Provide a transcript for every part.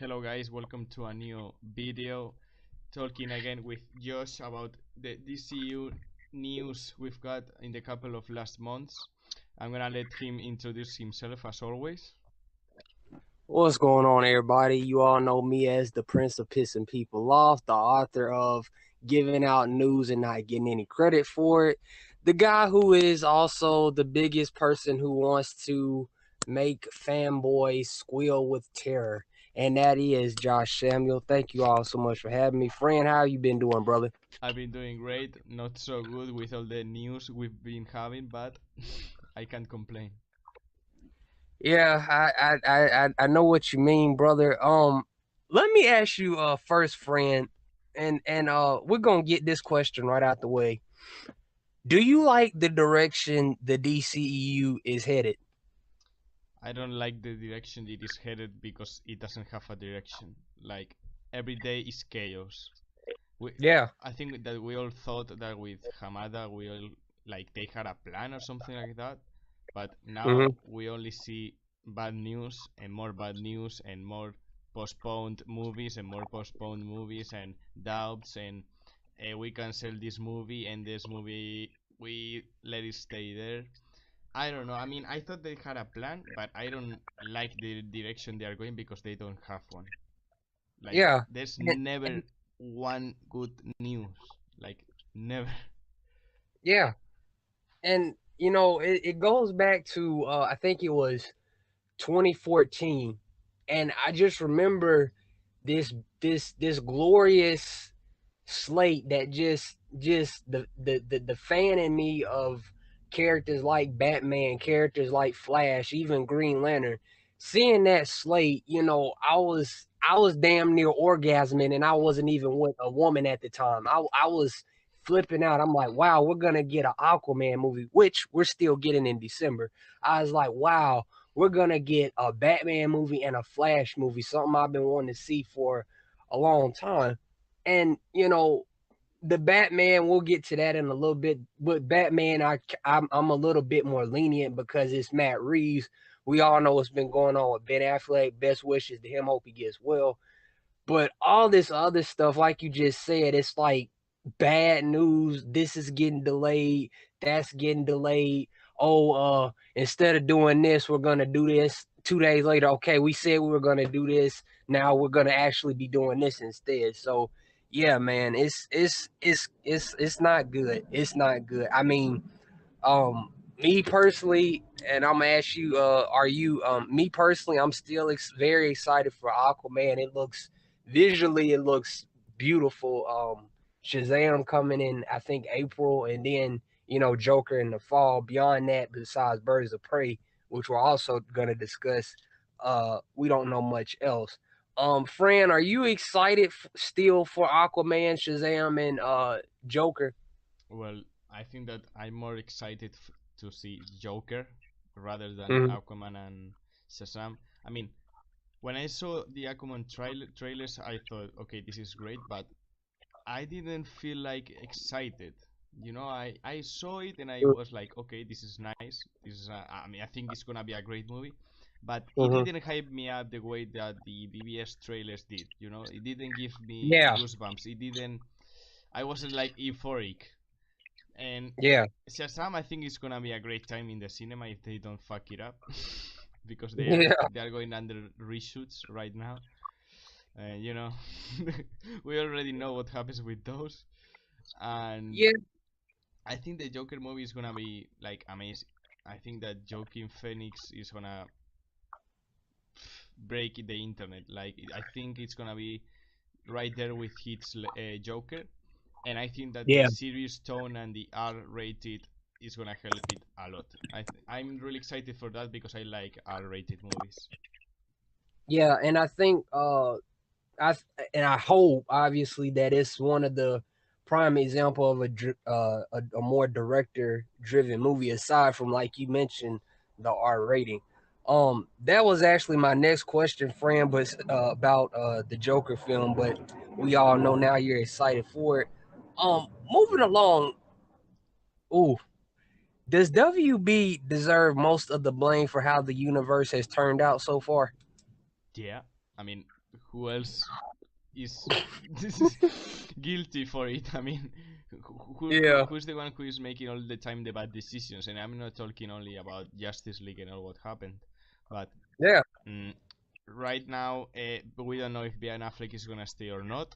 Hello guys, welcome to a new video talking again with Josh about the DCEU news we've got in the couple of last months. I'm gonna let him introduce himself as always. What's going on, everybody? You all know me as the Prince of Pissing People Off, the author of giving out news and not getting any credit for it. The guy who is also the biggest person who wants to make fanboys squeal with terror. And that is Josh Samuel. Thank you all so much for having me. Fran, how you been doing, brother? I've been doing great, not so good with all the news we've been having, but I can't complain. Yeah, I know what you mean, brother. Let me ask you first, friend, and we're gonna get this question right out the way. Do you like the direction the DCEU is headed? I don't like the direction it is headed because it doesn't have a direction. Like every day is chaos. we Yeah. I think that we all thought that with Hamada we all like they had a plan or something like that, but now Mm-hmm. we only see bad news and more bad news and more postponed movies and more postponed movies and doubts and we cancel this movie and this movie we let it stay there. I don't know. I mean, I thought they had a plan, but I don't like the direction they are going because they don't have one. Like, Yeah. there's And, never and one good news. Like, never. yeah. And it goes back to I think it was 2014, and I just remember this this glorious slate that just the fan in me of characters like Batman, characters like Flash, even Green Lantern. Seeing that slate, I was damn near orgasming, and I wasn't even with a woman at the time. I was flipping out. I'm like, wow, we're gonna get an Aquaman movie, which we're still getting in December. I was like, wow, we're gonna get a Batman movie and a Flash movie, something I've been wanting to see for a long time. And the Batman, we'll get to that in a little bit. But Batman, I'm a little bit more lenient because it's Matt Reeves. We all know what's been going on with Ben Affleck. Best wishes to him. Hope he gets well. But all this other stuff, like you just said, it's like bad news. This is getting delayed. That's getting delayed. Oh, instead of doing this, we're gonna do this. 2 days later, okay, we said we were gonna do this. Now we're gonna actually be doing this instead. So, yeah, man, it's not good. It's not good. I mean, me personally, and I'm gonna ask you, are you me personally, I'm still very excited for Aquaman. It looks visually, it looks beautiful. Shazam coming in, I think April, and then Joker in the fall. Beyond that, besides Birds of Prey, which we're also gonna discuss, we don't know much else. Fran, are you excited still for Aquaman, Shazam, and Joker? Well, I think that I'm more excited to see Joker rather than Mhm. Aquaman and Shazam. I mean, when I saw the Aquaman trailers, I thought, okay, this is great, but I didn't feel like excited. I saw it and I was like, okay, this is nice. I mean, I think it's gonna be a great movie, but it Mhm. didn't hype me up the way that the BBS trailers did. It didn't give me Yeah, goosebumps. It didn't. I wasn't like euphoric. And yeah. Shazam, I think it's gonna be a great time in the cinema if they don't fuck it up, because they are Yeah, they are going under reshoots right now. You know, we already know what happens with those, and yeah, I think the Joker movie is gonna be like amazing. I think that Joaquin Phoenix is gonna break the internet. Like I think it's gonna be right there with Heath's Joker, and I think that the yeah, serious tone and the R-rated is gonna help it a lot. I'm really excited for that because I like R-rated movies. yeah. And I think, I and I hope obviously that it's one of the prime example of a more director driven movie aside from, like you mentioned, the R rating. That was actually my next question, Fran, but about the Joker film. But we all know now you're excited for it. Moving along. Ooh, does WB deserve most of the blame for how the universe has turned out so far? Yeah, I mean, who else is guilty for it? I mean, Yeah, who's the one who is making all the time the bad decisions? And I'm not talking only about Justice League and all what happened, but yeah, mm, right now we don't know if Ben Affleck is gonna stay or not.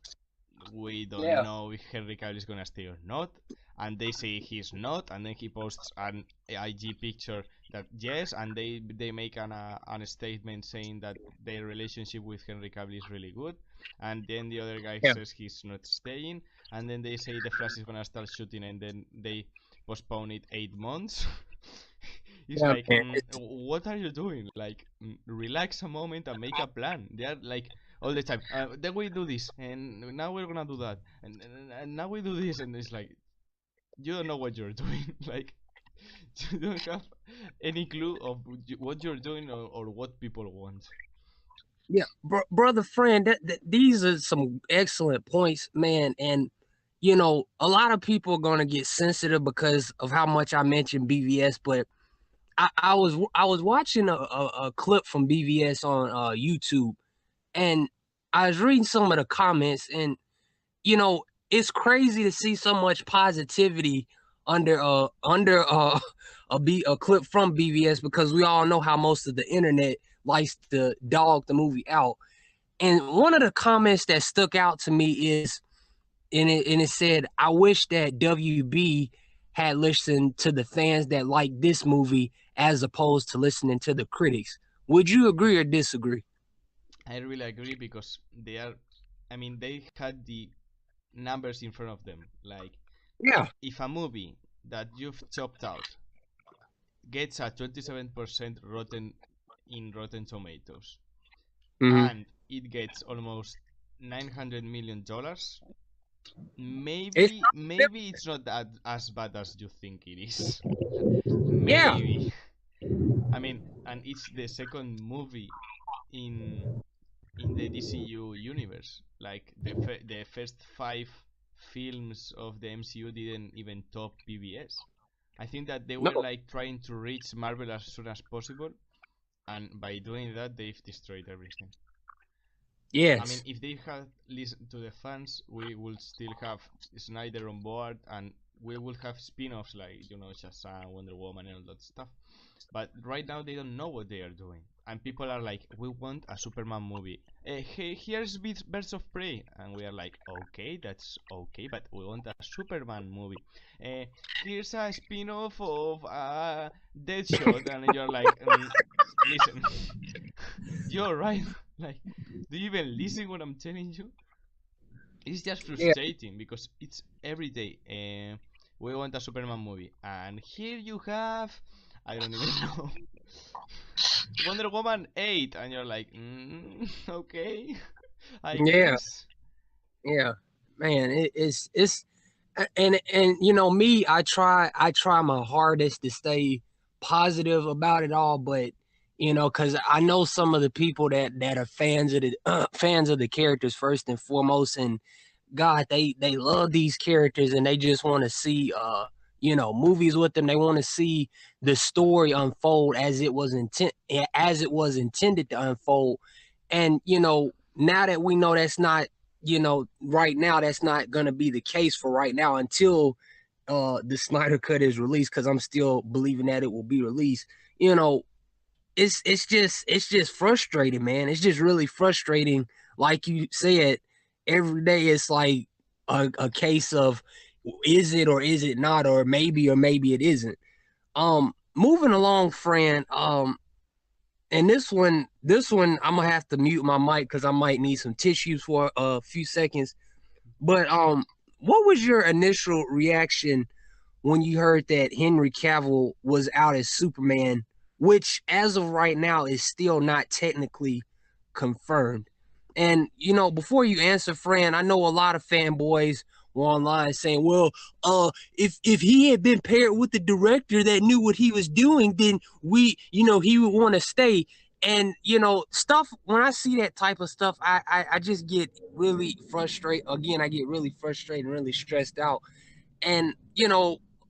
We don't yeah, know if Henry Cavill is gonna stay or not, and they say he's not, and then he posts an IG picture that yes, and they make an statement saying that their relationship with Henry Cavill is really good, and then the other guy yeah, says he's not staying, and then they say the Flash is gonna start shooting, and then they postpone it 8 months. It's yeah, like, man. what are you doing? Like, relax a moment and make a plan. They are like all the time. Then we do this, and now we're gonna do that, and now we do this, and it's like you don't know what you're doing. Like you don't have any clue of what you're doing or what people want. Yeah, brother friend, these are some excellent points, man. And a lot of people are gonna get sensitive because of how much I mentioned BVS. But I was watching a clip from BVS on YouTube, and I was reading some of the comments, and you know, it's crazy to see so much positivity under a clip from BVS, because we all know how most of the internet likes to dog the movie out. And one of the comments that stuck out to me is, and it said, "I wish that WB had listened to the fans that like this movie as opposed to listening to the critics." Would you agree or disagree? I really agree because they are. I mean, they had the numbers in front of them. Like, Yeah. if a movie that you've chopped out gets a 27% Rotten Tomatoes, Mm-hmm. and it gets almost $900 million, It's maybe it's not that as bad as you think it is. yeah. Maybe. I mean, and it's the second movie in the DCU universe. Like the first five films of the MCU didn't even top BBS. I think that they No. were like trying to reach Marvel as soon as possible, and by doing that, they've destroyed everything. I mean, Yes. if they had listened to the fans, we would still have Snyder on board, and we would have spin-offs like Shazam, Wonder Woman, and all that stuff. But right now they don't know what they are doing, and people are like, "We want a Superman movie. Hey, here's Birds of Prey," and we are like, "Okay, that's okay, but we want a Superman movie. Here's a spin-off of Deadshot," and you're like, "Listen, you're right. Like, do you even listen what I'm telling you? It's just Yeah. frustrating because it's every day. We want a Superman movie, and here you have, I don't even know, Wonder Woman 8, and you're like, okay, I Yeah. guess. Yeah. Man, it's and me, I try my hardest to stay positive about it all, but because I know some of the people that are fans of the fans of the characters first and foremost, and God, they love these characters, and they just want to see movies with them. They want to see the story unfold as it was intended to unfold. And now that we know that's not, right now that's not going to be the case for right now until the Snyder cut is released, because I'm still believing that it will be released. You know, it's just frustrating, man. It's just really frustrating. Like you said, every day it's like a case of, is it or is it not, or maybe it isn't. Moving along, Fran. And this one, I'm gonna have to mute my mic because I might need some tissues for a few seconds. But what was your initial reaction when you heard that Henry Cavill was out as Superman, which as of right now is still not technically confirmed? And before you answer, Fran, I know a lot of fanboys were online saying, "Well, if he had been paired with the director that knew what he was doing, then he would want to stay." And stuff. When I see that type of stuff, I just get really frustrated. Again, I get really frustrated and really stressed out. And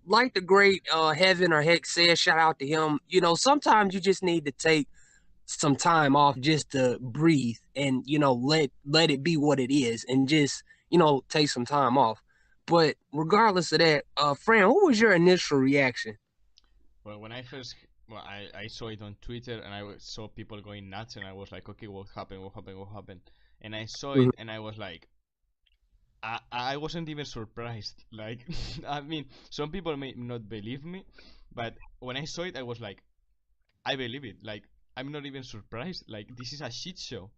like the great Heaven or Hex said, shout out to him. Sometimes you just need to take some time off just to breathe and let it be what it is and just take some time off. But regardless of that, Fran, what was your initial reaction? Well, when I first, well, I saw it on Twitter and saw people going nuts, and I was like, okay, what happened? What happened? What happened? And I saw it, and I was like, I wasn't even surprised. Like, I mean, some people may not believe me, but when I saw it, I was like, I believe it. Like, I'm not even surprised. Like, this is a shit show.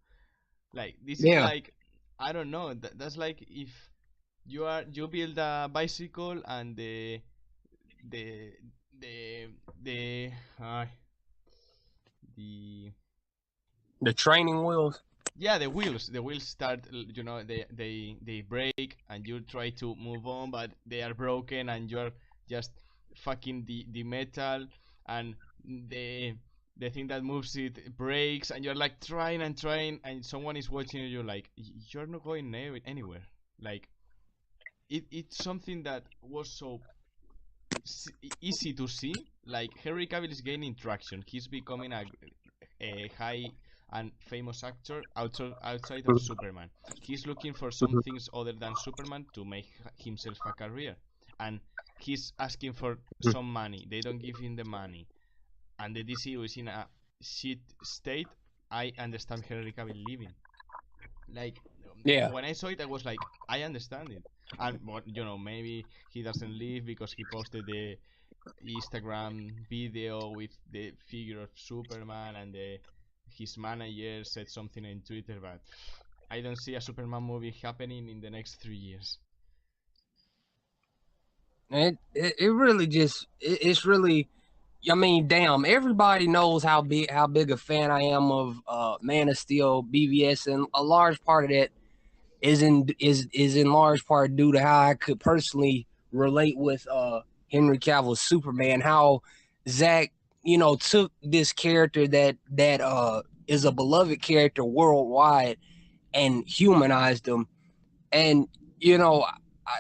Like, this is Yeah, like, I don't know. That's like if you build a bicycle and the the the uh, the the training wheels. yeah, the wheels start, they break, and you try to move on, but they are broken, and you're just fucking the metal, and the the thing that moves it breaks, and you're like trying and trying, and someone is watching you, you're like, you're not going anywhere. Like, it's something that was so easy to see. Like, Henry Cavill is gaining traction. He's becoming a high and famous actor outside of Superman. He's looking for some things other than Superman to make himself a career, and he's asking for some money. They don't give him the money, and the DCU is in a shit state. I understand Henry Cavill leaving. Like, Yeah. when I saw it, I was like, I understand it. And maybe he doesn't leave because he posted the Instagram video with the figure of Superman, and his manager said something on Twitter, but I don't see a Superman movie happening in the next 3 years. It really just it's really, I mean, damn, everybody knows how big a fan I am of Man of Steel, BVS, and a large part of that is in large part due to how I could personally relate with Henry Cavill's Superman, how Zach, took this character that is a beloved character worldwide and humanized him. And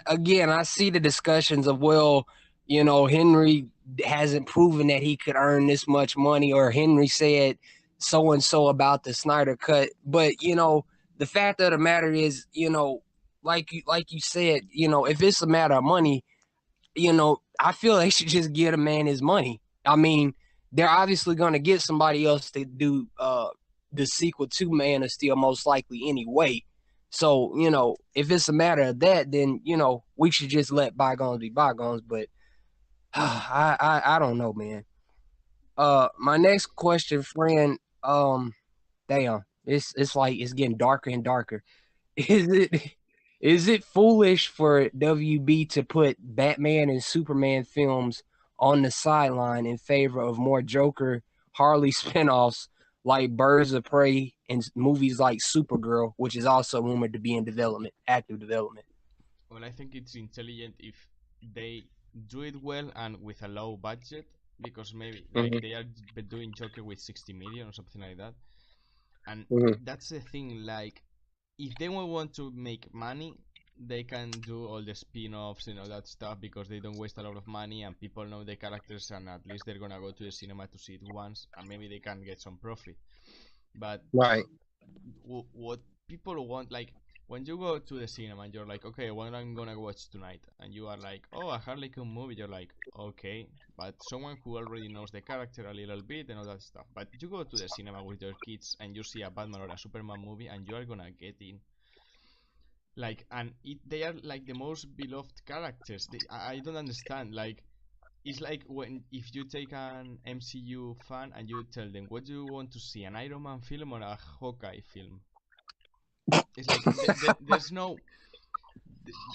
again, I see the discussions of, well, Henry hasn't proven that he could earn this much money, or Henry said so and so about the Snyder cut. But the fact of the matter is, like you said, if it's a matter of money, I feel they should just give a man his money. I mean, they're obviously going to get somebody else to do the sequel to Man of Steel, most likely anyway. So, if it's a matter of that, then, we should just let bygones be bygones. But I don't know, man. My next question, friend, damn, it's like it's getting darker and darker. Is it is it foolish for WB to put Batman and Superman films on the sideline in favor of more Joker Harley spinoffs like Birds of Prey and movies like Supergirl, which is also rumored to be in development, active development? Well, I think it's intelligent if they do it well and with a low budget, because maybe like Mm-hmm. they are doing Joker with 60 million or something like that. And Mm-hmm. that's the thing, like, if they want to make money, they can do all the spin-offs and all that stuff, because they don't waste a lot of money, and people know the characters, and at least they're gonna go to the cinema to see it once, and maybe they can get some profit. But Right. what people want, like, when you go to the cinema and you're like, okay, what I'm gonna watch tonight, and you are like, oh, a Harley Quinn movie, you're like, okay, but someone who already knows the character a little bit and all that stuff. But you go to the cinema with your kids and you see a Batman or a Superman movie, and you are gonna get in. Like, and they are like the most beloved characters. I don't understand. Like, it's like when if you take an MCU fan and you tell them, what do you want to see, an Iron Man film or a Hawkeye film? It's like there's no.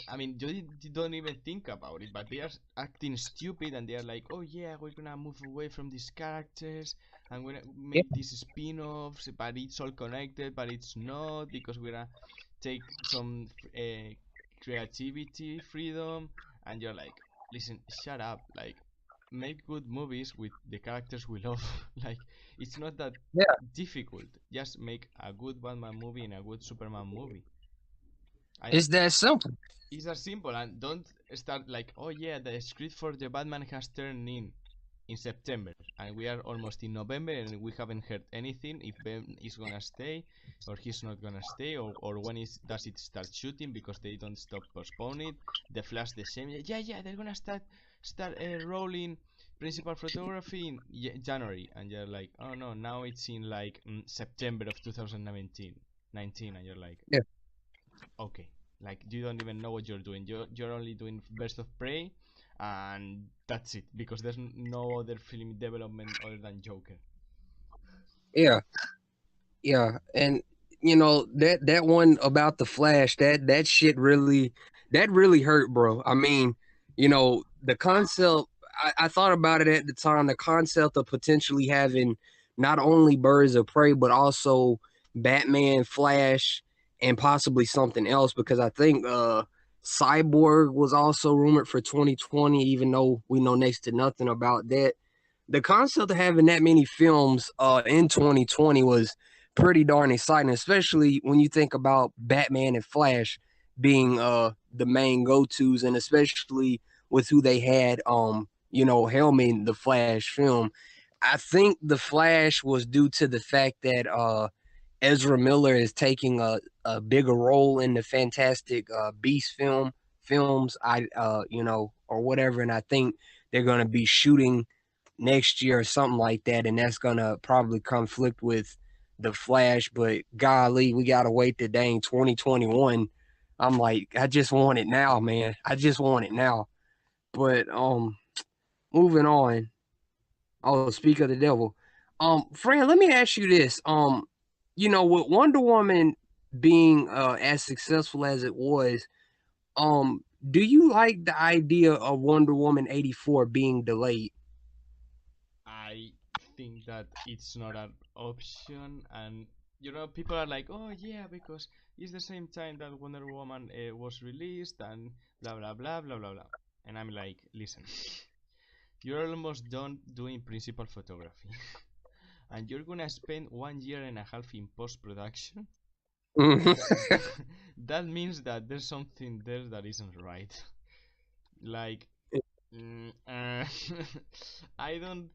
I mean, you don't even think about it, but they are acting stupid, and they are like, "Oh yeah, we're gonna move away from these characters, and we're gonna Yeah. make these spin-offs, but it's all connected, but it's not, because we're gonna take some creativity freedom." And you're like, "Listen, shut up! Like, make good movies with the characters we love. Like, it's not that Yeah. difficult. Just make a good Batman movie and a good Superman movie." I It's that simple. It's that simple, and don't start like, oh yeah, the script for the Batman has turned in in September, and we are almost in November, and we haven't heard anything if Ben is gonna stay or he's not gonna stay, or when is does it start shooting, because they don't stop postponing it. The Flash the same. Yeah, they're gonna start rolling principal photography in January, and you're like, oh no, now it's in like September of 2019, and you're like, Yeah. okay, like you don't even know what you're doing. You're only doing Birds of Prey, and that's it, because there's no other film development other than Joker. Yeah. Yeah, and that one about the Flash, that shit really hurt, bro. I mean, the concept. I thought about it at the time. The concept of potentially having not only Birds of Prey but also Batman, Flash, and possibly something else, because I think Cyborg was also rumored for 2020, even though we know next to nothing about that. The concept of having that many films in 2020 was pretty darn exciting, especially when you think about Batman and Flash being the main go-tos, and especially with who they had helming the Flash film. I think the Flash was due to the fact that Ezra Miller is taking a bigger role in the Fantastic Beast films, or whatever, and I think they're going to be shooting next year or something like that, and that's going to probably conflict with the Flash. But golly, we gotta wait to dang 2021. I'm like, I just want it now, man. I just want it now. But moving on. Oh, speak of the devil. Fran, let me ask you this. With Wonder Woman being as successful as it was, do you like the idea of Wonder Woman 84 being delayed? I think that it's not an option, and people are like, oh yeah, because it's the same time that Wonder Woman was released, and blah blah blah blah blah blah. And I'm like, listen, you're almost done doing principal photography, and you're gonna spend 1 year and a half in post production. That means that there's something there that isn't right. Like, I don't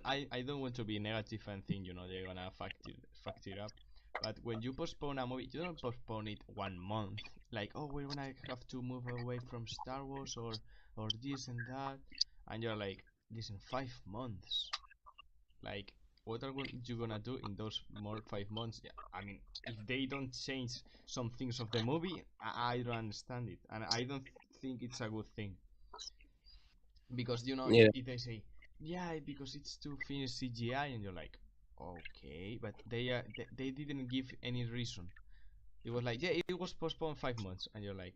I don't want to be negative and think they're gonna fact it up. But when you postpone a movie, you don't postpone it 1 month. Like, oh, we're gonna have to move away from Star Wars or this and that, and you're like, listen, 5 months. Like, what are you gonna do in those more 5 months? Yeah, I mean, if they don't change some things of the movie, I don't understand it, and I don't think it's a good thing. Because Yeah, if they say, yeah, because it's to finish CGI, and you're like, okay, but they didn't give any reason. It was like, yeah, it was postponed 5 months, and you're like,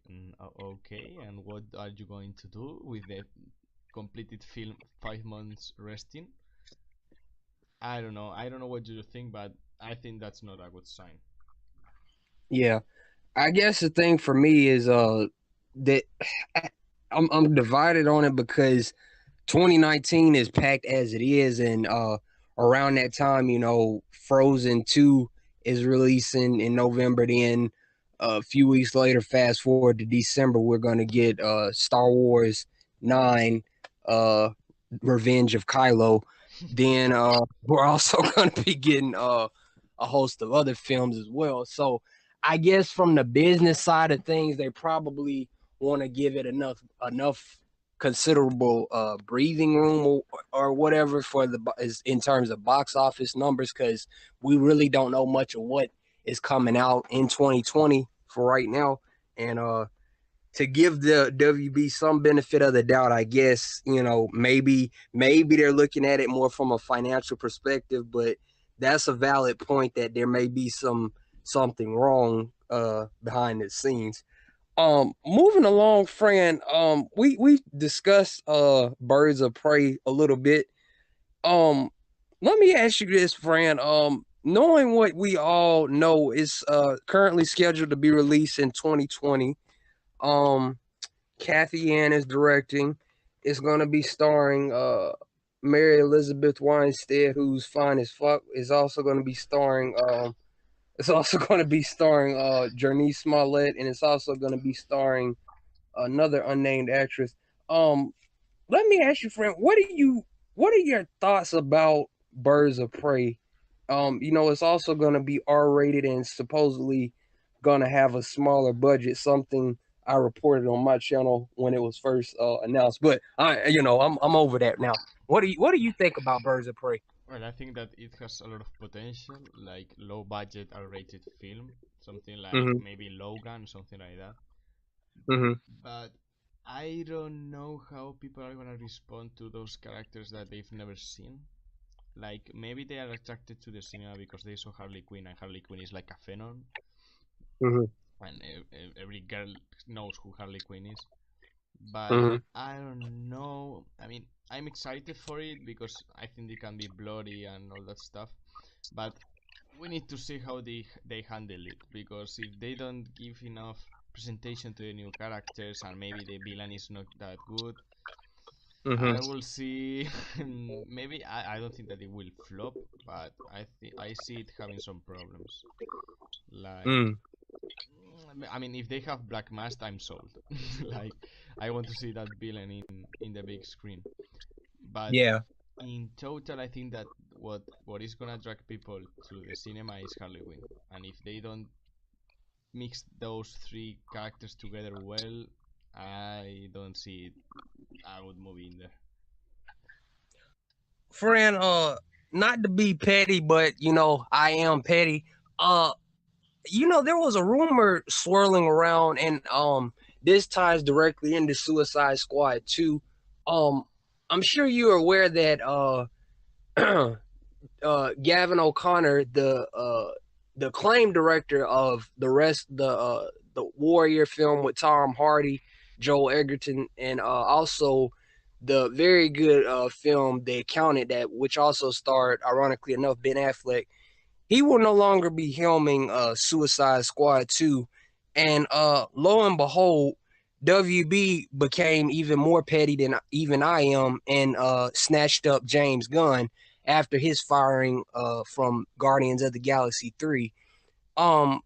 okay, and what are you going to do with the completed film 5 months resting? I don't know what you think, but I think that's not a good sign. yeah. I guess the thing for me is that I'm divided on it, because 2019 is packed as it is, and around that time, Frozen 2 is releasing in November. Then a few weeks later, fast forward to December, we're gonna get Star Wars 9, uh, Revenge of Kylo. Then we're also gonna be getting a host of other films as well. So I guess from the business side of things, they probably want to give it enough considerable breathing room, or whatever, for the is in terms of box office numbers, because we really don't know much of what is coming out in 2020 for right now. And to give the WB some benefit of the doubt, I guess, maybe they're looking at it more from a financial perspective, but that's a valid point, that there may be something wrong behind the scenes. Moving along, Fran. We discussed Birds of Prey a little bit. Um, Let me ask you this, Fran. Knowing what we all know is currently scheduled to be released in 2020. Um, Kathy Ann is directing. It's gonna be starring Mary Elizabeth Winstead, who's fine as fuck. Is also gonna be starring it's also going to be starring Jernese Smollett, and it's also going to be starring another unnamed actress. Um, Let me ask you, friend, What are your thoughts about Birds of Prey? It's also going to be R rated and supposedly going to have a smaller budget. Something I reported on my channel when it was first announced. But I'm over that now. What do you think about Birds of Prey? Well, I think that it has a lot of potential, like low budget R-rated film, something like Mm-hmm. maybe Logan, something like that. Mm-hmm. But I don't know how people are gonna respond to those characters that they've never seen. Like maybe they are attracted to the cinema because they saw Harley Quinn, and Harley Quinn is like a phenom, Mm-hmm. and every girl knows who Harley Quinn is. But Mm-hmm. I don't know. I mean, I'm excited for it because I think it can be bloody and all that stuff. But we need to see how they handle it, because if they don't give enough presentation to the new characters and maybe the villain is not that good, Mm-hmm. I will see. Maybe I don't think that it will flop, but I see it having some problems. Like, Mm. I mean, if they have Black Mask, I'm sold. Like, I want to see that villain in the big screen. But Yeah. in total, I think that what is gonna drag people to the cinema is Harley Quinn, and if they don't mix those three characters together well, I don't see a good movie in there. Fran, not to be petty, but I am petty. Uh, there was a rumor swirling around, and this ties directly into Suicide Squad 2. Um, I'm sure you're aware that Gavin O'Connor, the claim director of the Warrior film with Tom Hardy, Joel Egerton, and also the very good film The Accountant, that which also starred, ironically enough, Ben Affleck. He will no longer be helming Suicide Squad 2. And lo and behold, WB became even more petty than even I am, and snatched up James Gunn after his firing from Guardians of the Galaxy 3. Um,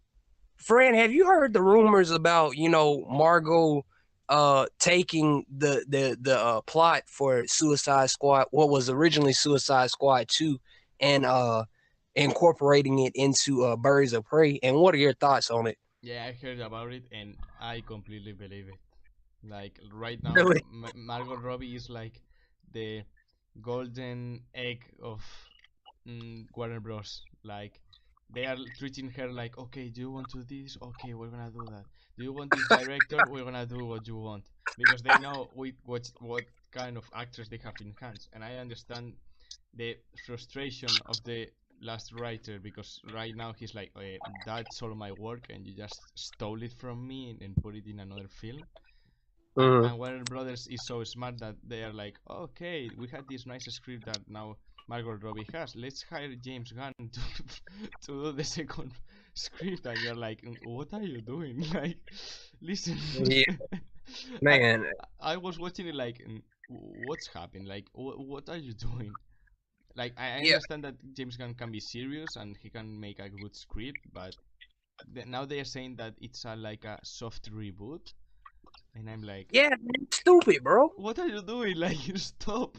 Fran, have you heard the rumors about, Margot taking the plot for Suicide Squad, what was originally Suicide Squad 2, and incorporating it into Birds of Prey? And what are your thoughts on it? Yeah, I heard about it and I completely believe it. Like right now, Really? Margot Robbie is like the golden egg of Warner Bros. Like they are treating her like, okay, do you want to do this? Okay, we're gonna do that. Do you want this director? We're gonna do what you want, because they know what kind of actors they have in hands, and I understand the frustration of the last writer, because right now he's like, that's all my work and you just stole it from me and put it in another film. Mm-hmm. And Warner Brothers is so smart that they are like, okay, we had this nice script that now Margot Robbie has. Let's hire James Gunn to to do the second script. And you're like, what are you doing? Like, listen, Yeah, I man. I was watching it like, what's happening? Like, what are you doing? Like, I Yeah, understand that James Gunn can be serious and he can make a good script, but now they are saying that it's like a soft reboot, and I'm like, yeah, man, stupid, bro. what are you doing? Like, you stop.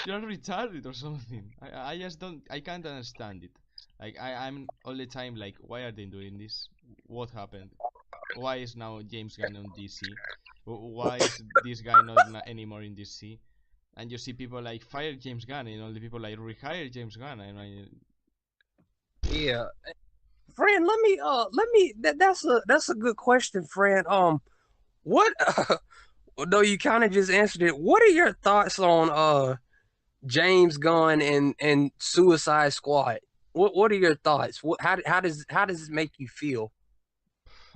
You're retarded or something. I just don't. I can't understand it. Like, I'm all the time like, why are they doing this? What happened? Why is now James Gunn on DC? Why is this guy not anymore in DC? And you see people like fire James Gunn, and all the people like rehire James Gunn, and Yeah, Fran, that's a good question, Fran. What though you kind of just answered it. What are your thoughts on James Gunn and Suicide Squad? What are your thoughts? How does it make you feel?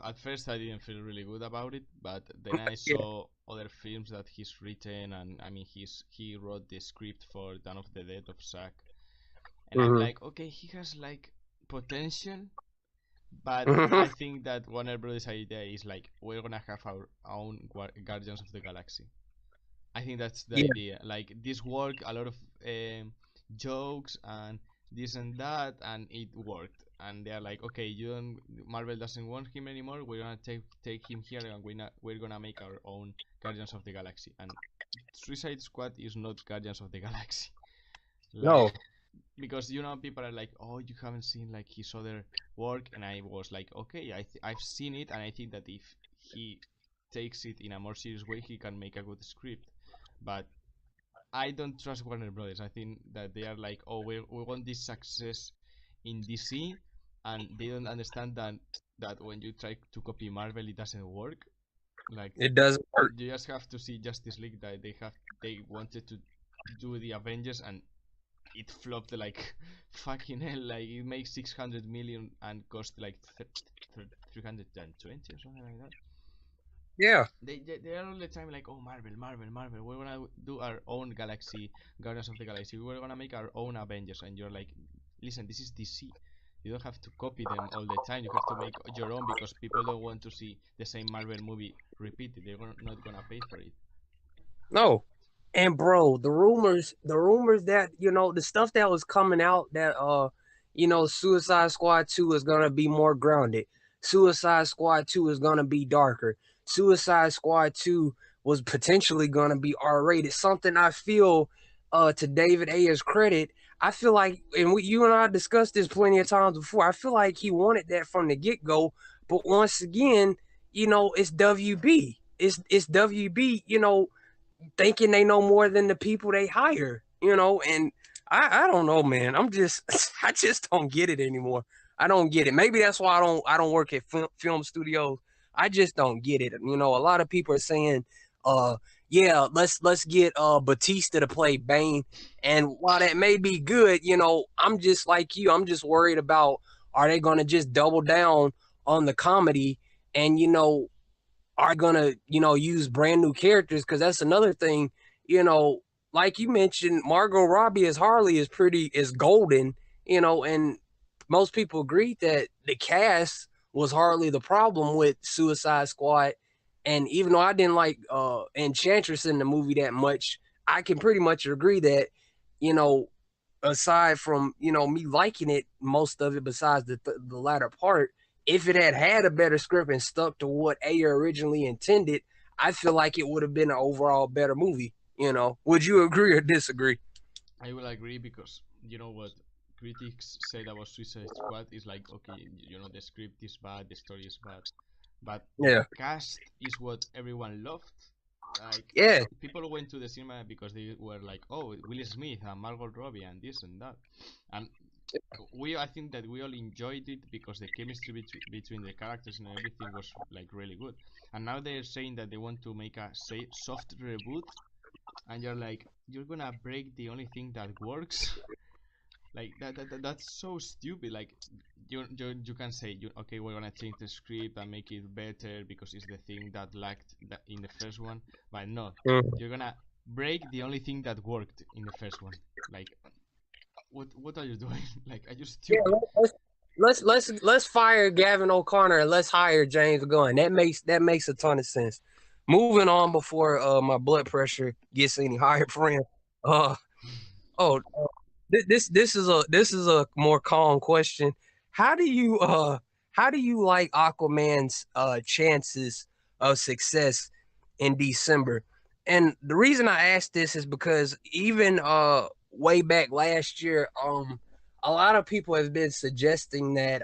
at first I didn't feel really good about it, but then I Yeah. saw other films that he's written, and I mean he wrote the script for Dawn of the Dead of Zack, and I'm Hmm. like, okay, he has like potential, but Hmm. I think that Warner Brothers' idea is like, we're gonna have our own Guardians of the Galaxy. I think that's the Yeah. idea. Like, this work, a lot of jokes and this and that, and it worked. And they're like, okay, you don't. Marvel doesn't want him anymore. We're gonna take him here, and we're gonna make our own Guardians of the Galaxy. And Suicide Squad is not Guardians of the Galaxy. Like, No, because people are like, oh, you haven't seen like his other work, and I was like, okay, I've seen it, and I think that if he takes it in a more serious way, he can make a good script. But I don't trust Warner Brothers. I think that they are like, oh, we want this success in DC, and they don't understand that when you try to copy Marvel, it doesn't work. Like, it doesn't work. you just have to see Justice League, that they wanted to do the Avengers, and it flopped like fucking hell. Like, it makes 600 million and cost like 320 or something like that. Yeah, They are all the time like, oh, Marvel, we're gonna do our own Galaxy, Guardians of the Galaxy, we're gonna make our own Avengers. And you're like, listen, this is DC. You don't have to copy them all the time. You have to make your own, because people don't want to see the same Marvel movie repeated. They're not gonna pay for it. no. And bro, the rumors that the stuff that was coming out that Suicide Squad 2 is gonna be more grounded. Suicide Squad 2 is gonna be darker. Suicide Squad 2 was potentially gonna be R-rated. Something I feel to David Ayer's credit, I feel like, and you and I discussed this plenty of times before, I feel like he wanted that from the get-go. But once again, it's WB. It's WB, thinking they know more than the people they hire, and I don't know, man. I just don't get it anymore. I don't get it. Maybe that's why I don't work at film studios. I just don't get it. A lot of people are saying, yeah, let's get Batista to play Bane. And while that may be good, I'm just like you. I'm just worried about, are they gonna just double down on the comedy, and are gonna use brand new characters, because that's another thing. you know like you mentioned, Margot Robbie as Harley is golden. And most people agreed that the cast was hardly the problem with Suicide Squad. And even though I didn't like Enchantress in the movie that much, I can pretty much agree that, you know aside from me liking it, most of it, besides the latter part, if it had a better script and stuck to what Ayer originally intended, I feel like it would have been an overall better movie. Would you agree or disagree? I will agree, because you know what critics said about Suicide Squad is like, okay, the script is bad, the story is bad, but the Yeah, cast is what everyone loved. Like, yeah, people went to the cinema because they were like, oh, Will Smith and Margot Robbie and this and that, and I think that we all enjoyed it because the chemistry between the characters and everything was like really good. And now they're saying that they want to make a soft reboot, and you're like, you're gonna break the only thing that works. Like, that's so stupid. Like, you can say, okay, we're gonna change the script and make it better because it's the thing that lacked in the first one. But no, mm. you're gonna break the only thing that worked in the first one. Like, what are you doing? Like, are you Yeah. stupid? Let's fire Gavin O'Connor and let's hire James Gunn. That makes a ton of sense. Moving on before my blood pressure gets any higher, friend. Uh oh, this is a more calm question. How do you uh how do you like Aquaman's chances of success in December? And the reason I ask this is because even way back last year, a lot of people have been suggesting that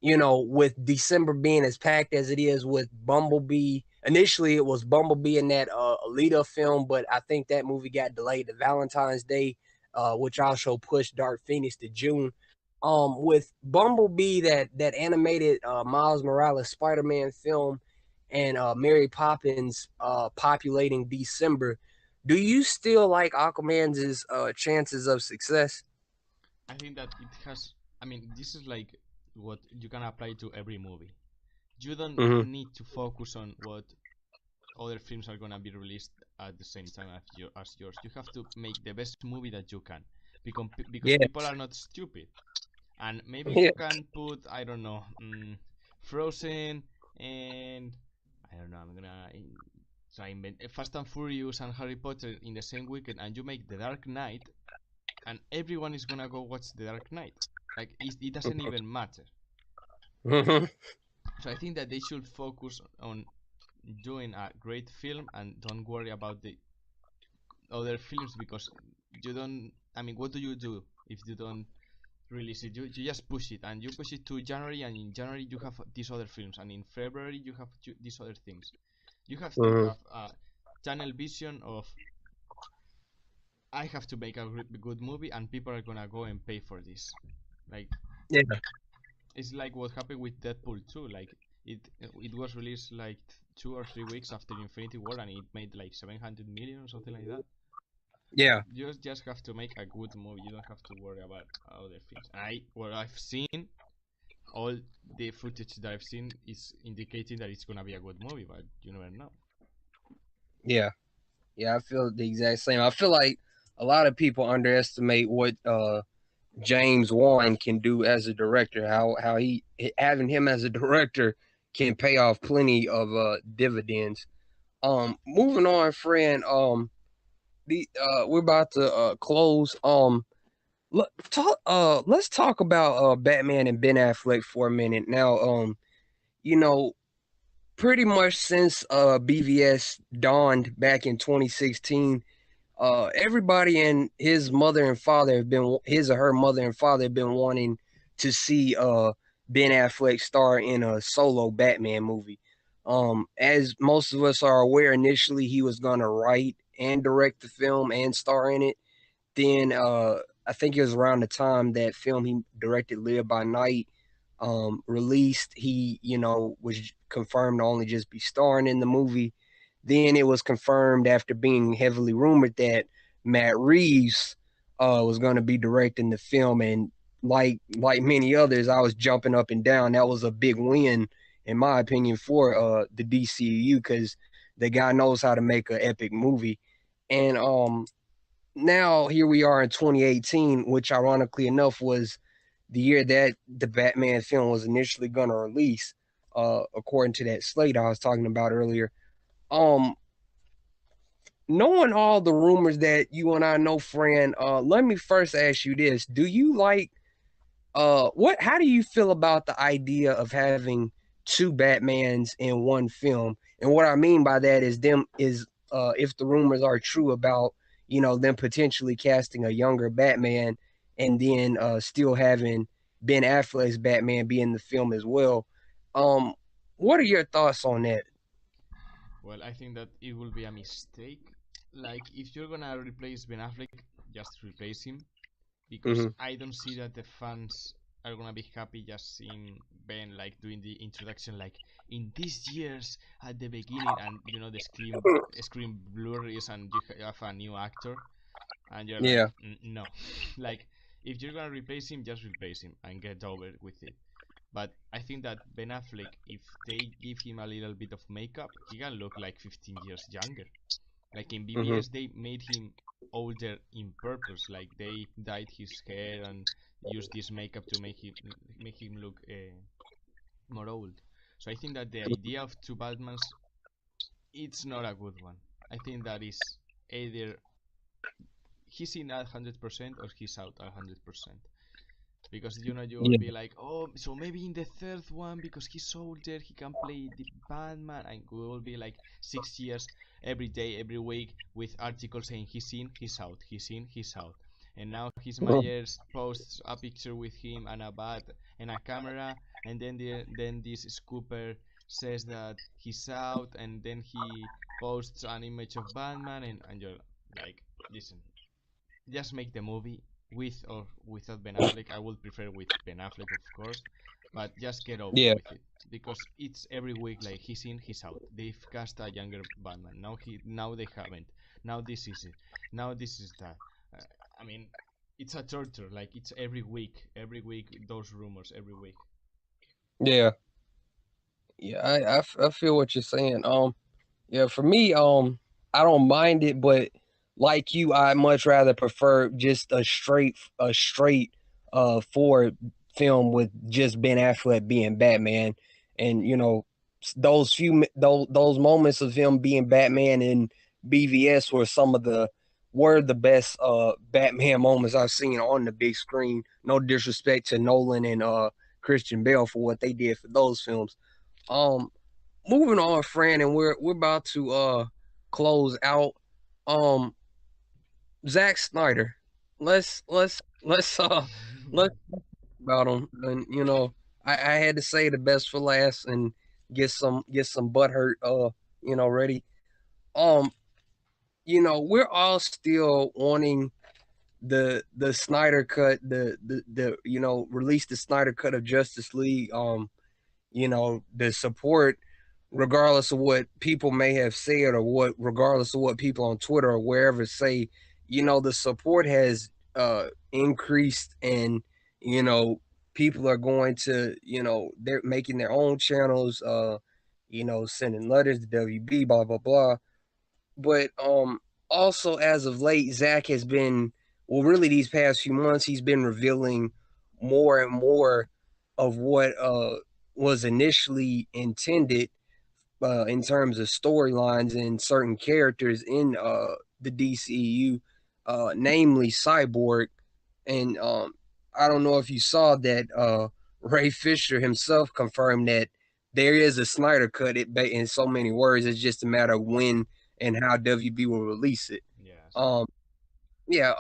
with December being as packed as it is with Bumblebee. Initially, it was Bumblebee in that Alita film, but I think that movie got delayed to Valentine's Day, which also pushed Dark Phoenix to June. With Bumblebee, that animated Miles Morales Spider-Man film, and Mary Poppins populating December, do you still like Aquaman's chances of success? I think that it has. I mean, this is like what you can apply to every movie. You don't Mm-hmm. need to focus on what other films are gonna be released at the same time as yours. You have to make the best movie that you can, because Yeah, people are not stupid. And maybe yeah. you can put, I don't know, Frozen, and I don't know. I'm gonna try invent Fast and Furious and Harry Potter in the same weekend, and you make The Dark Knight, and everyone is gonna go watch The Dark Knight. Like, it doesn't even matter. Mhm. So I think that they should focus on doing a great film and don't worry about the other films because you don't. I mean, what do you do if you don't release it? You just push it, and you push it to January, and in January you have these other films, and in February you have these other things. You have to Mm-hmm. have a channel vision of I have to make a good movie, and people are gonna go and pay for this. Like Yeah, it's like what happened with Deadpool 2. Like it was released like 2 or 3 weeks after Infinity War, and it made like 700 million or something like that. yeah, You just have to make a good movie. You don't have to worry about other things. What I've seen, all the footage that I've seen is indicating that it's gonna be a good movie, but you never know. yeah, yeah. I feel the exact same. I feel like a lot of people underestimate what James Wan can do as a director. How he having him as a director can pay off plenty of dividends. Moving on, friend. The we're about to close. Let's talk about Batman and Ben Affleck for a minute. Now, you know, pretty much since BVS dawned back in 2016, everybody and his mother and father have been his or her mother and father have been wanting to see Ben Affleck star in a solo Batman movie. As most of us are aware, initially he was gonna write and direct the film and star in it. Then I think it was around the time that film he directed, Live by Night, released. He, was confirmed to only just be starring in the movie. Then it was confirmed after being heavily rumored that Matt Reeves was going to be directing the film, and like many others, I was jumping up and down. That was a big win, in my opinion, for the DCEU because the guy knows how to make an epic movie. And now here we are in 2018, which ironically enough was the year that the Batman film was initially going to release, according to that slate I was talking about earlier. Um, Knowing all the rumors that you and I know, Fran, let me first ask you this: do you like what how do you feel about the idea of having two Batmans in one film? And what I mean by that is them is if the rumors are true about, them potentially casting a younger Batman and then still having Ben Affleck's Batman be in the film as well. Um what are your thoughts on that? Well, I think that it will be a mistake. Like if you're gonna replace Ben Affleck, just replace him because Mm-hmm. I don't see that the fans are gonna be happy just seeing Ben like doing the introduction like in these years at the beginning, and the screen blurries and you have a new actor and you're like Yeah. No. Like if you're gonna replace him, just replace him and get over with it. But I think that Ben Affleck, if they give him a little bit of makeup, he can look like 15 years younger. Like in Mm-hmm. BBS, they made him older in purpose. Like they dyed his hair and used this makeup to make him look more old. So I think that the idea of two Batmans, it's not a good one. I think that is either he's in 100% or he's out 100%. Because you will Yeah. be like, oh, so maybe in the third one, because he's older, he can play the Batman, and we will be like 6 years every day, every week with articles saying he's in, he's out, he's in, he's out. And now his Myers posts a picture with him and a bat and a camera, and then this scooper says that he's out, and then he posts an image of Batman, and you're like, listen, just make the movie with or without Ben Affleck. I would prefer with Ben Affleck, of course, but just get over Yeah. with it because it's every week like he's in, he's out. They've cast a younger Batman. Now they haven't. Now this is it. Now this is that. Uh, I mean, it's a torture. Like it's every week those rumors every week. Yeah. Yeah. I feel what you're saying. Yeah, for me, I don't mind it, but like you, I much rather prefer just a straight forward film with just Ben Affleck being Batman, and those moments of him being Batman in BVS were the best Batman moments I've seen on the big screen. No disrespect to Nolan and Christian Bale for what they did for those films. Um, Moving on, Fran, and we're about to close out. Um, Zack Snyder. Let's let's about him. And I had to say the best for last and get some butt hurt ready. Um, we're all still wanting the Snyder cut, the release the Snyder cut of Justice League. The support, regardless of what people may have said or regardless of what people on Twitter or wherever say, the support has increased, and you know people are going to, they're making their own channels, sending letters to WB, blah blah blah. But also as of late, Zach has been, well, really these past few months, he's been revealing more and more of what was initially intended in terms of storylines and certain characters in the DCEU, namely Cyborg. And I don't know if you saw that Ray Fisher himself confirmed that there is a Snyder cut. It in so many words, it's just a matter of when and how WB will release it. Yes. Um, yeah.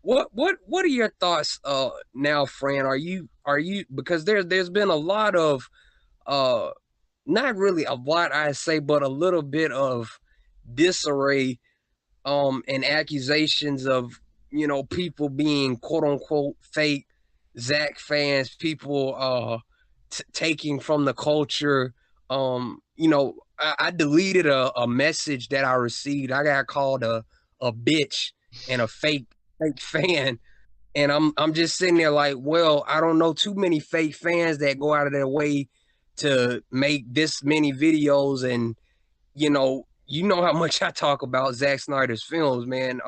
What are your thoughts now, Fran? Are you because there's been a lot of uh not really a lot, I say, but a little bit of disarray and accusations of, people being quote unquote fake Zach fans, people taking from the culture. I deleted a message that I received. I got called a bitch and a fake fan, and I'm just sitting there like, well, I don't know too many fake fans that go out of their way to make this many videos. And you know how much I talk about Zack Snyder's films, man.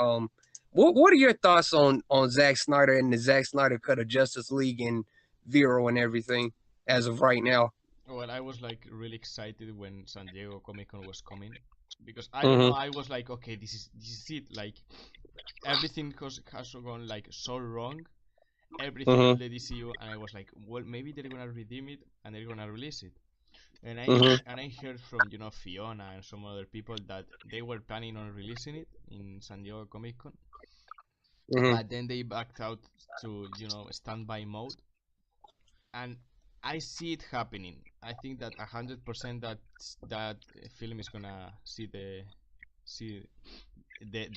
What are your thoughts on Zack Snyder and the Zack Snyder cut of Justice League and Vero and everything as of right now? Well, I was like really excited when San Diego Comic Con was coming because I don't know. Mm-hmm. I was like, okay, this is it. Like everything has gone like so wrong. Everything Mm-hmm. with the DCU, and I was like, well, maybe they're gonna redeem it and they're gonna release it. And Mm-hmm. I heard from Fiona and some other people that they were planning on releasing it in San Diego Comic Con, Mm-hmm. but then they backed out to standby mode, and I see it happening. I think that 100% that film is gonna see the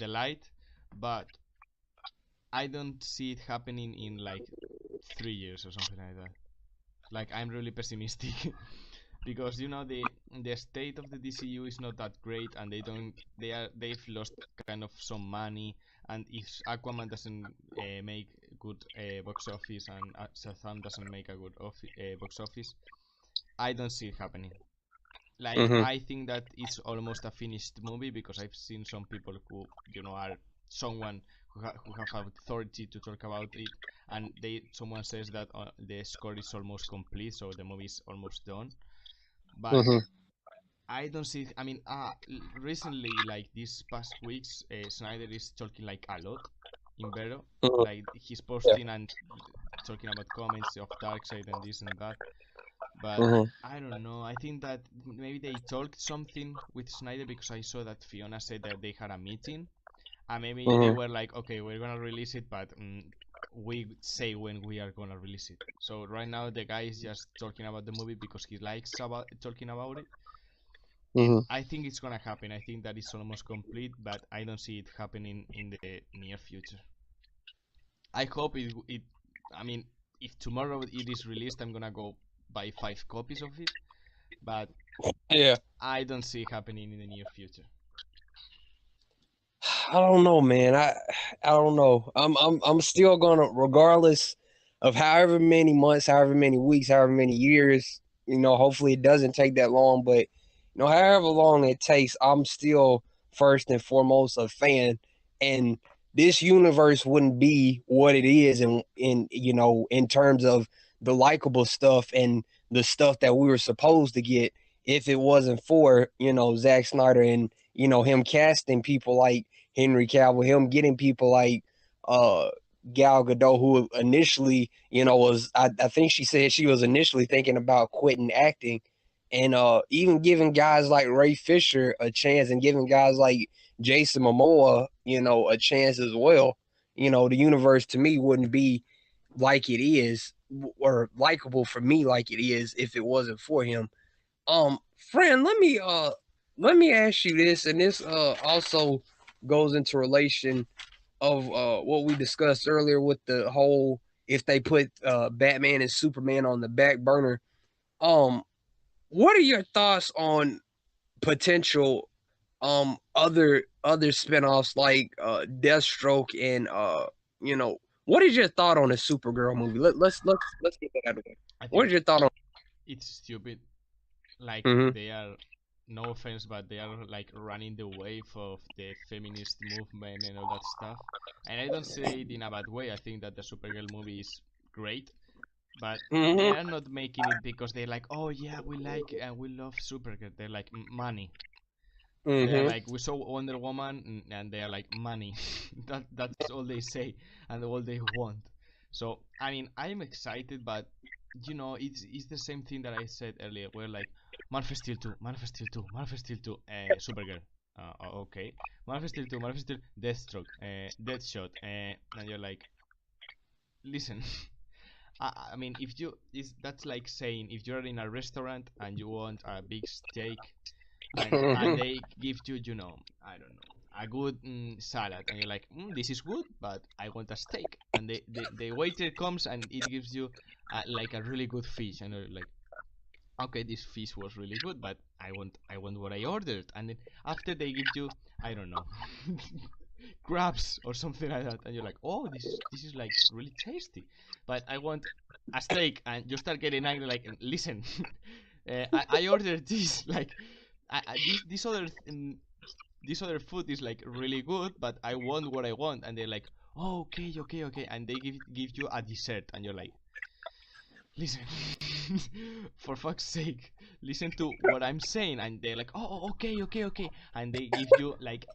light, but I don't see it happening in like 3 years or something like that. Like I'm really pessimistic because the state of the DCU is not that great, and they've lost kind of some money. And if Aquaman doesn't make good box office, and Shazam doesn't make a good box office, I don't see it happening. Like Mm-hmm. I think that it's almost a finished movie because I've seen some people who are someone who have authority to talk about it, and someone says that the score is almost complete, so the movie is almost done. But Mm-hmm. I don't see. I mean, recently, like these past weeks, Snyder is talking like a lot in Vero. Mm-hmm. Like he's Yeah. posting and talking about comments of Darkseid and this and that. But Mm-hmm. I don't know. I think that maybe they talked something with Snyder because I saw that Fiona said that they had a meeting, and maybe they Mm-hmm. were like, okay, we're gonna release it, but we say when we are gonna release it. So right now the guy is just talking about the movie because he likes about talking about it, and Mm-hmm. I think it's gonna happen. I think that it's almost complete, but I don't see it happening in the near future. I hope it. I mean, if tomorrow it is released, I'm gonna go buy 5 copies of it, but Yeah. I don't see it happening in the near future. I don't know, man. I don't know. I'm still gonna, regardless of however many months, however many weeks, however many years. Hopefully it doesn't take that long, but however long it takes, I'm still first and foremost a fan. And this universe wouldn't be what it is, in terms of the likable stuff and the stuff that we were supposed to get, if it wasn't for Zack Snyder and him casting people like Henry Cavill, him getting people like uh Gal Gadot, who initially, was, I think she said she was initially thinking about quitting acting, and even giving guys like Ray Fisher a chance, and giving guys like Jason Momoa, a chance as well. The universe to me wouldn't be like it is or likable for me like it is if it wasn't for him. Fran, let me ask you this, and this also goes into relation of what we discussed earlier with the whole if they put Batman and Superman on the back burner. Um, what are your thoughts on potential other spinoffs like Deathstroke and what is your thought on a Supergirl movie? Let's get that out of the way. I What is think your thought on? it's stupid. Like Mm-hmm. they are, no offense, but they are like running the wave of the feminist movement and all that stuff. And I don't say it in a bad way. I think that the Supergirl movie is great, but they Mm-hmm. are not making it because they're like, oh yeah, we like and we love Supergirl. They're like money. They're Mm-hmm. like, we saw Wonder Woman, and they're like money. That's all they say and all they want. So I mean, I'm excited, but it's the same thing that I said earlier. We're like, Man of Steel 2, Man of Steel 2, Man of Steel 2, Supergirl. Okay, Man of Steel 2, Man of Steel, Deathstroke, Deathshot, and you're like, listen. I mean, if you is that's like saying if you're in a restaurant and you want a big steak and Mm-hmm. they give you, I don't know, a good salad, and you're like, this is good, but I want a steak, and the waiter comes and it gives you like a really good fish, and you're like, okay, this fish was really good, but I want what I ordered, and then after they give you, I don't know, crabs or something like that, and you're like, oh, this is like really tasty, but I want a steak, and you start getting angry, like, listen, I ordered this, like, this other this other food is like really good, but I want what I want, and they're like, oh, okay, okay, okay, and they give you a dessert, and you're like, listen, for fuck's sake, listen to what I'm saying, and they're like, oh, okay, okay, okay, and they give you like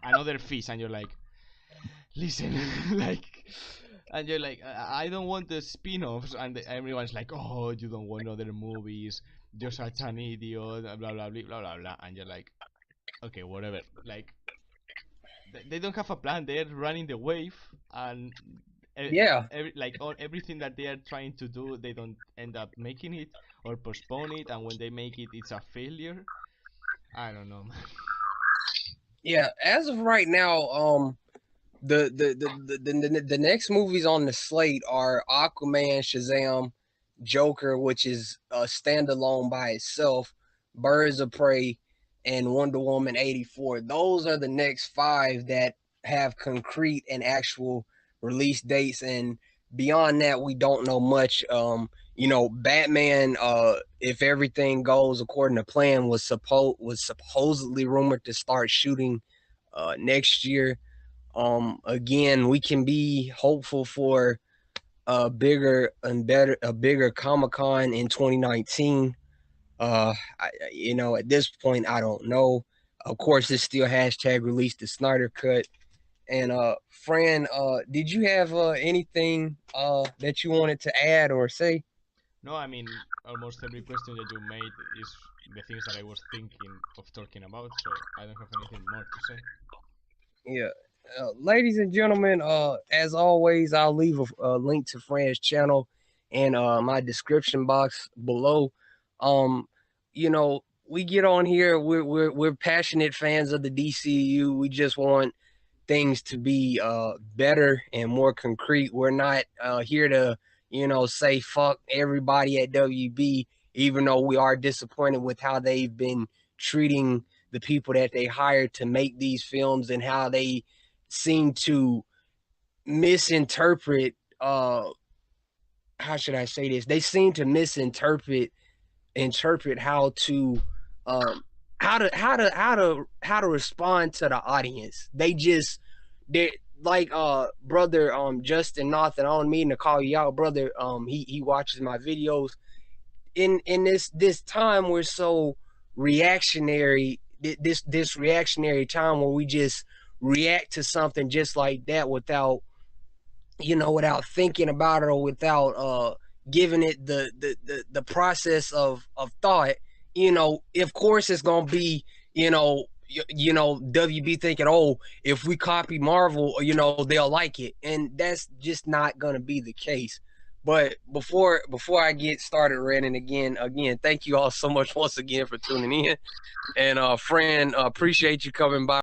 another fish, and you're like, listen, like, and you're like, I don't want the spin-offs, and everyone's like, oh, you don't want other movies, you're such an idiot, blah blah blah blah blah blah, and you're like, okay, whatever, like, they don't have a plan, they're running the wave, and Yeah, everything that they are trying to do, they don't end up making it or postpone it, and when they make it, it's a failure. I don't know, man. yeah. As of right now, the next movies on the slate are Aquaman, Shazam, Joker, which is a standalone by itself, Birds of Prey, and Wonder Woman 84. Those are the next five that have concrete and actual release dates, and beyond that, we don't know much. Batman, if everything goes according to plan, was supposedly rumored to start shooting next year. Again, we can be hopeful for a bigger Comic Con in 2019. At this point, I don't know. Of course, it's still hashtag release the Snyder cut. And Fran, did you have anything that you wanted to add or say? No, I mean, almost every question that you made is the things that I was thinking of talking about, so I don't have anything more to say. Yeah. Ladies and gentlemen, as always, I'll leave a link to Fran's channel in my description box below. Um, we get on here. We're passionate fans of the DCEU. We just want things to be better and more concrete. We're not here to say fuck everybody at WB, even though we are disappointed with how they've been treating the people that they hired to make these films and how they seem to misinterpret how should I say this? They seem to misinterpret how to um how to respond to the audience. They like brother Justin North, and I don't mean to call you out, brother. He watches my videos. In this time we're so reactionary, this reactionary time where we just react to something just like that without thinking about it or without giving it the process of thought. Of course it's gonna be, you know, WB thinking, oh, if we copy Marvel, you know, they'll like it, and that's just not gonna be the case. But before I get started ranting again, thank you all so much once again for tuning in. And Fran, appreciate you coming by.